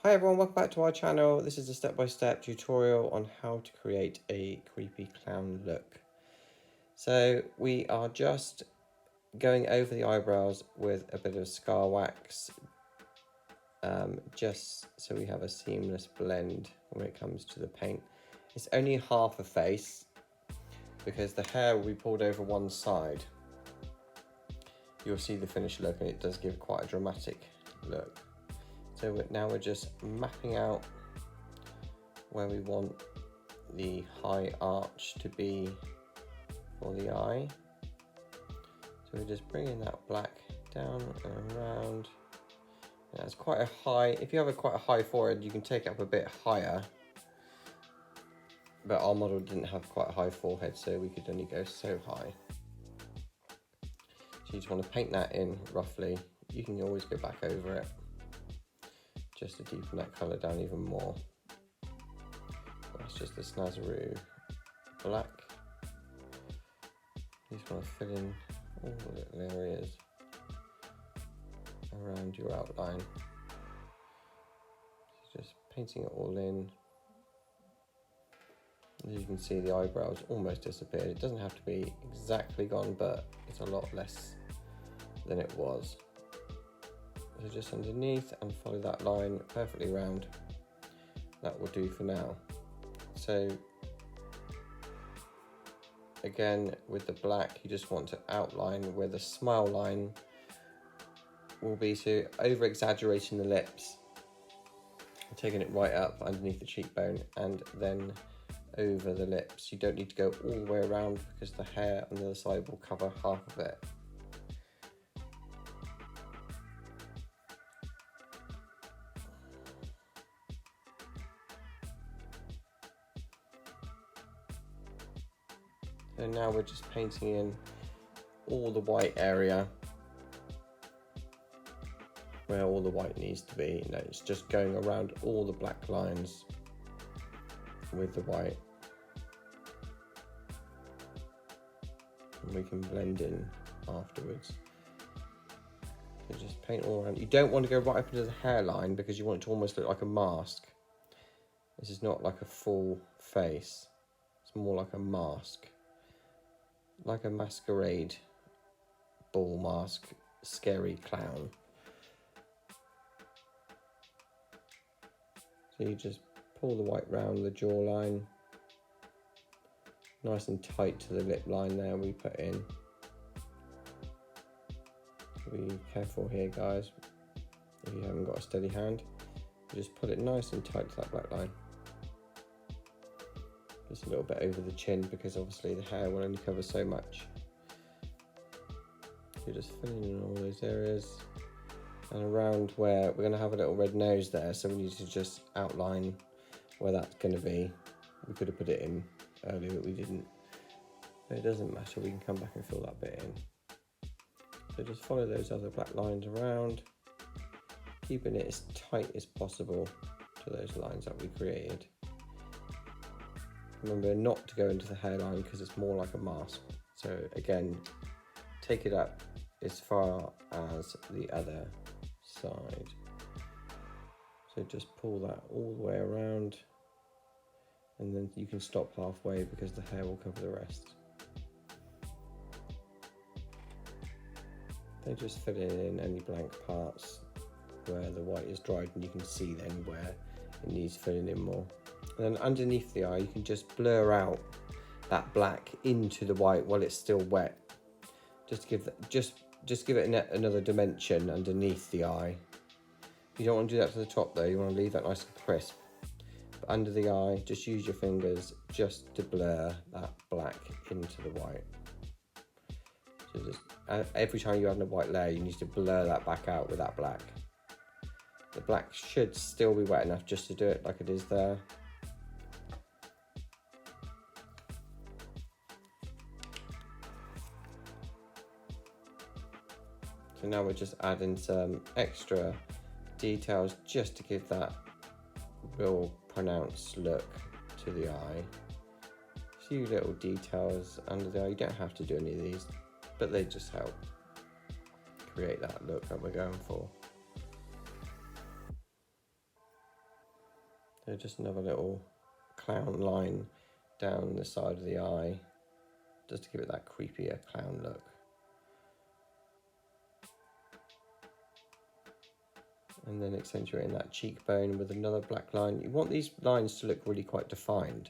Hi everyone, welcome back to our channel. This is a step-by-step tutorial on how to create a creepy clown look. So we are just going over the eyebrows with a bit of scar wax, just so we have a seamless blend when it comes to the paint. It's only half a face because the hair will be pulled over one side. You'll see the finished look and it does give quite a dramatic look. So now we're just mapping out where we want the high arch to be for the eye. So we're just bringing that black down and around. And that's quite a high, if you have quite a high forehead, you can take it up a bit higher. But our model didn't have quite a high forehead, so we could only go so high. So you just want to paint that in roughly. You can always go back over it, just to deepen that colour down even more. That's just the Snazaroo black. You just want to fill in all the little areas around your outline. So just painting it all in. As you can see, the eyebrows almost disappeared. It doesn't have to be exactly gone, but it's a lot less than it was. So just underneath and follow that line perfectly round. That will do for now. So again, with the black, you just want to outline where the smile line will be, so over exaggerating the lips, taking it right up underneath the cheekbone and then over the lips. You don't need to go all the way around because the hair on the other side will cover half of it. So now we're just painting in all the white area where all the white needs to be. No, it's just going around all the black lines with the white. And we can blend in afterwards. So just paint all around. You don't want to go right up into the hairline because you want it to almost look like a mask. This is not like a full face. It's more like a mask. Like a masquerade ball mask, scary clown. So you just pull the white round the jawline, nice and tight to the lip line there we put in. Be careful here, guys, if you haven't got a steady hand. You just put it nice and tight to that black line. Just a little bit over the chin because obviously the hair will only cover so much. You're just filling in all those areas and around where we're going to have a little red nose there, so we need to just outline where that's going to be. We could have put it in earlier but we didn't, but it doesn't matter, we can come back and fill that bit in. So just follow those other black lines around, keeping it as tight as possible to those lines that we created. Remember not to go into the hairline because it's more like a mask. So again, take it up as far as the other side. So just pull that all the way around and then you can stop halfway because the hair will cover the rest. Then just fill in any blank parts where the white is dried and you can see then where it needs filling in more. And then underneath the eye, you can just blur out that black into the white while it's still wet. Just to give that, just give it another dimension underneath the eye. You don't want to do that to the top though. You want to leave that nice and crisp. But under the eye, just use your fingers just to blur that black into the white. So just every time you add a white layer, you need to blur that back out with that black. The black should still be wet enough just to do it like it is there. So now we're just adding some extra details just to give that real pronounced look to the eye. A few little details under the eye. You don't have to do any of these, but they just help create that look that we're going for. So just another little clown line down the side of the eye, just to give it that creepier clown look. And then accentuating that cheekbone with another black line. You want these lines to look really quite defined.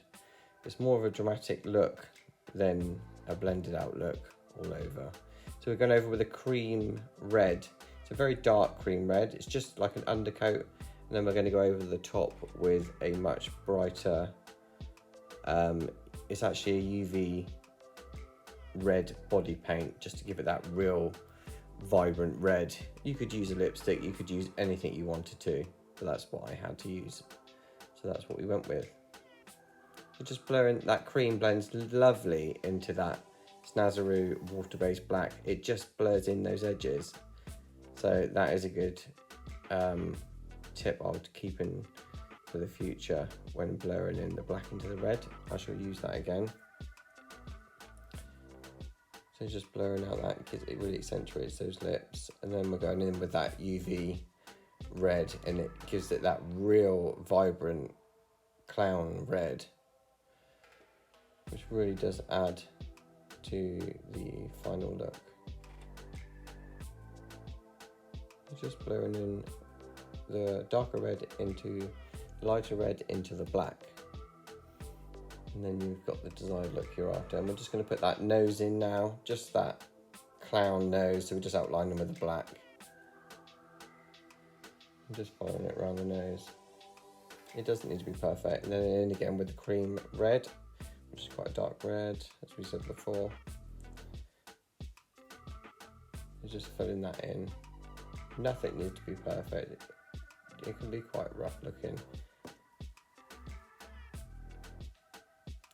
It's more of a dramatic look than a blended out look all over. So we're going over with a cream red. It's a very dark cream red. It's just like an undercoat. And then we're going to go over the top with a much brighter, it's actually a UV red body paint, just to give it that real vibrant red. You could use a lipstick, you could use anything you wanted to, but that's what I had to use. So that's what we went with. So just blurring, that cream blends lovely into that Snazaroo water-based black. It just blurs in those edges. So that is a good tip I would keep in for the future when blurring in the black into the red. I shall use that again. So just blurring out that, because it really accentuates those lips. And then we're going in with that UV red, and it gives it that real vibrant clown red, which really does add to the final look. Just blurring in the darker red into lighter red into the black. And then you've got the desired look you're after. And we're just going to put that nose in now, just that clown nose. So we just outline them with the black. I'm just following it around the nose. It doesn't need to be perfect. And then in again with the cream red, which is quite a dark red, as we said before. You're just filling that in. Nothing needs to be perfect. It can be quite rough looking.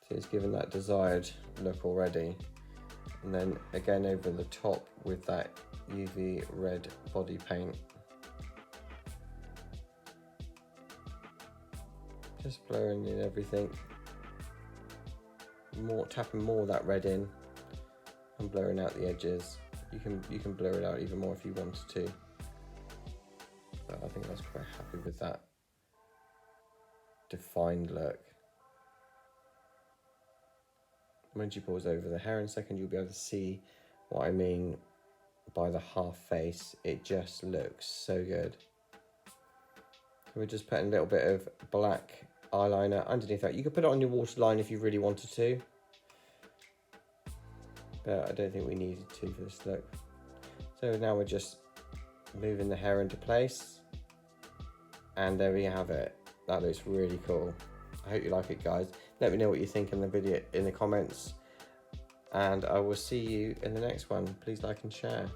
So it's given that desired look already. And then again over the top with that UV red body paint. Just blurring in everything. Tapping more of that red in and blurring out the edges. You can blur it out even more if you wanted to. But I think I was quite happy with that defined look. Once you pause over the hair in a second, you'll be able to see what I mean by the half face. It just looks so good. So we're just putting a little bit of black eyeliner underneath that. You could put it on your waterline if you really wanted to, but I don't think we needed to for this look. So now we're just moving the hair into place, and there we have it. That looks really cool. I hope you like it, guys. Let me know what you think in the video in the comments, and I will see you in the next one. Please like and share.